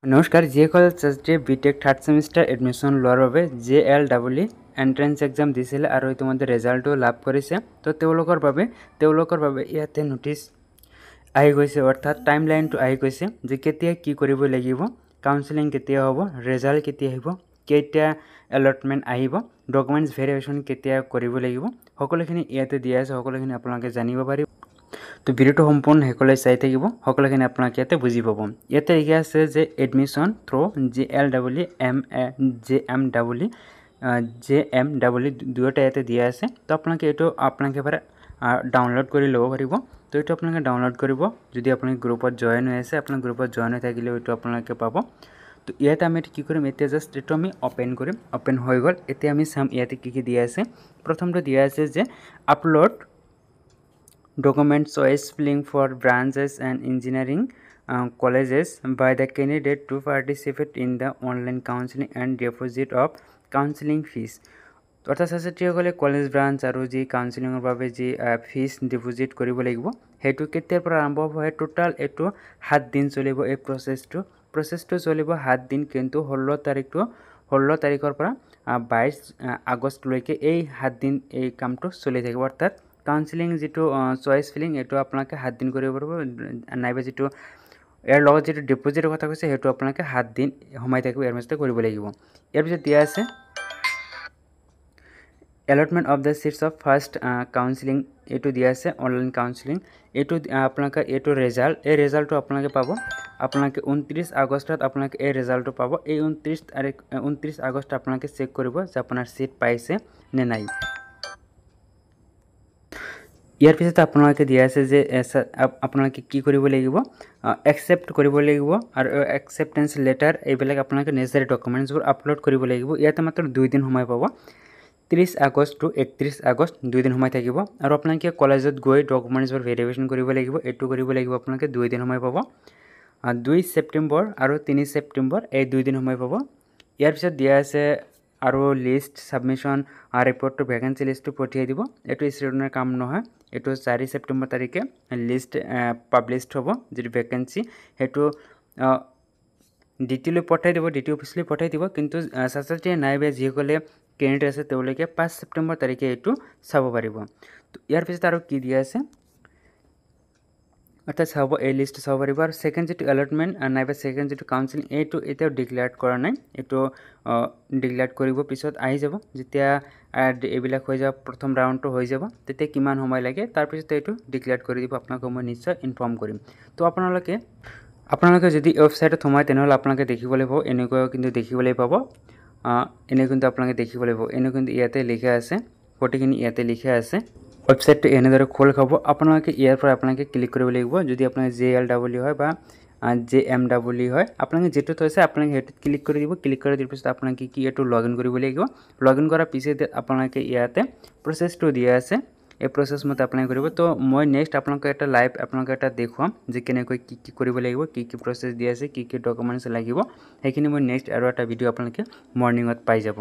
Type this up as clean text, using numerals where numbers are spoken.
নমস্কাৰ যিসকল ছাত্ৰীয়ে বিটেক থাৰ্ড ছেমিষ্টাৰ এডমিশ্যন লোৱাৰ বাবে JLEE এণ্ট্ৰেন্স এক্সাম দিছিলে আৰু ইতিমধ্যে ৰেজাল্টটো লাভ কৰিছে তো তেওঁলোকৰ বাবে ইয়াতে নোটিছ আহি গৈছে অৰ্থাৎ টাইম লাইনটো আহি গৈছে যে কেতিয়া কি কৰিব লাগিব কাউন্সেলিং কেতিয়া হ'ব ৰেজাল্ট কেতিয়া আহিব কেতিয়া এলটমেণ্ট আহিব ডকুমেণ্টছ ভেৰিফিকেশ্যন কেতিয়া কৰিব লাগিব সকলোখিনি ইয়াতে দিয়া আছে সকলোখিনি আপোনালোকে জানিব পাৰিব তো ভিডিওটো সম্পূৰ্ণ শেষলৈ চাই থাকিব সকলোখিনি আপোনালোকে ইয়াতে বুজি পাব ইয়াতে লিখা আছে যে এডমিশ্যন থ্ৰু JMEE দুয়োটা ইয়াতে দিয়া আছে তো আপোনালোকে এইটো আপোনালোকে এবাৰ ডাউনলোড কৰি ল'ব পাৰিব তো এইটো আপোনালোকে ডাউনলোড কৰিব যদি আপোনালোকে গ্ৰুপত জইন হৈ আছে আপোনাৰ গ্ৰুপত জইন হৈ থাকিলে এইটো আপোনালোকে পাব তো ইয়াতে আমি কি কৰিম এতিয়া জাষ্ট এইটো আমি ওপেন কৰিম ওপেন হৈ গ'ল এতিয়া আমি চাম ইয়াতে কি দিয়া আছে প্ৰথমটো দিয়া আছে যে upload document choice filling for branches and engineering colleges by the candidate to participate in the online counseling and deposit of counseling fees অর্থাৎ ছাত্ৰীসকলে কলেজ ব্ৰাঞ্চ আৰু যি কাউন্সেলিঙৰ বাবে যি ফিজ ডিপোজিট কৰিব লাগিব হেতু কেতিয়াৰ পৰা আৰম্ভ হয় টোটাল এটো 7 দিন চলিব এই প্ৰসেসটো চলিব 7 দিন কিন্তু 16 তাৰিখৰ পৰা 22 আগষ্ট লৈকে এই 7 দিন এই কামটো চলি থাকিব অৰ্থাৎ কাউন্সেলিং যেটো চয়েস ফিলিং এটো আপোনালোকে 7 দিন কৰিব পাৰিব নাইবা যেটো এৰ লগত যেটো ডিপোজিটৰ কথা কৈছে হেতু আপোনালোকে 7 দিন সময় থাকিব এৰ মতে কৰিব লাগিব ইয়াৰ পিছত দিয়া আছে allotment of the seats of first counseling এটো দিয়া আছে অনলাইন কাউন্সেলিং এটো আপোনালোকে এটো রেজাল্টটো আপোনালোকে পাব আপোনালোকে 29 আগষ্টত আপোনালোকে এই রেজাল্টটো পাব এই 29 আগষ্ট আপোনালোকে চেক কৰিব যে আপোনাৰ সিট পাইছে নে নাই ইয়াৰ পিছত আপোনালোকে দিয়া আছে যে আপোনালোকে কি কৰিব লাগিব একসেপ্ট কৰিব লাগিব আৰু একসেপ্টেন্স লেটাৰ এইবিলাক আপোনালোকে নেসেসাৰি ডকুমেন্টছবোৰ আপলোড কৰিব লাগিব ইয়াতে মাত্ৰ 2 দিন সময় পাব 30 আগষ্ট টু 31 আগষ্ট 2 দিন সময় থাকিব আৰু আপোনালোকে কলেজত গৈ ডকুমেন্টছবোৰ ভেৰিফিকেশ্যন কৰিব লাগিব এটো কৰিব লাগিব আপোনালোকে 2 দিন সময় পাব 2 সেপ্টেম্বৰ আৰু 3 সেপ্টেম্বৰ এই 2 দিন সময় পাব ইয়াৰ পিছত দিয়া আছে আৰু list submission are report to vacancy list পঠিয়াই দিব এটো স্টুডেন্টের কাম নহয় এটো 4 সেপ্টেম্বৰ তাৰিখে লিষ্ট পাবলিশড হ'ব যে ভ্যাকেন্সি হেতু ডিটেইল পঠাই দিব ডিটেইল অফিসিয়ালি পঠাই দিব কিন্তু ছাত্ৰীয়ে নাইবে যিসকলে ক্যান্ডিডেট আছে তেওঁলোকে 5 সেপ্টেম্বৰ তাৰিখে এটো চাব পাৰিব তো ইয়াৰ পিছত আৰু কি দিয়া আছে অৰ্থাৎ চাব এই লিস্ট চাব পাৰিব আৰু সেকেন্ড যেটো এলটমেন্ট নাইবা সেকেন্ড যেটো কাউন্সেলিং এটো এতিয়াও ডিক্লেয়াৰ কৰা নাই এটো ডিক্লেয়াৰ কৰিব পিছত আহি যাব যেতিয়া এবিলাক হৈ যাব প্ৰথম ৰাউণ্ডটো হৈ যাব তেতিয়া কিমান সময় লাগে তাৰ পিছত এটো ডিক্লেয়াৰ কৰি দিব আপোনাক মই নিশ্চয় ইনফৰ্ম কৰিম তো আপোনালোকে যদি ওয়েবসাইটত সোমায় তেনেহলে আপোনালোকে দেখিবলৈ পাব এনেকৈ কিন্তু দেখিবলৈ পাব এনে কিন্তু আপোনালোকে দেখিবলৈ পাব এনে কিন্তু ইয়াতে লিখা আছে ফটোখিনি ইয়াতে লিখা আছে ওয়েবসাইটটো এনেদৰে খোল খাব আপোনালোকে ইয়াৰ পৰা আপোনালোকে ক্লিক কৰিব লাগিব যদি আপোনাৰ JLEE হয় বা JMEE হয় আপোনালোকে যেটো থৈছে আপোনালোকে হেতু ক্লিক কৰি দিব ক্লিক কৰি দিয়াৰ পিছত আপোনালোকে কি এটো লগইন কৰিব লাগিব লগইন কৰাৰ পিছত আপোনালোকে ইয়াতে প্ৰসেসটো দিয়া আছে এই প্ৰসেস মতে আপোনালোকে কৰিব তো মই নেক্সট আপোনালোকে এটা লাইভ আপোনালোকে এটা দেখুৱাম যে কেনেকৈ কি কৰিব লাগিব কি প্ৰসেস দিয়া আছে কি ডকুমেন্টছ লাগিব সেইখিনি মই নেক্সট আৰু এটা ভিডিও আপোনালোকে মৰ্নিংত পাই যাব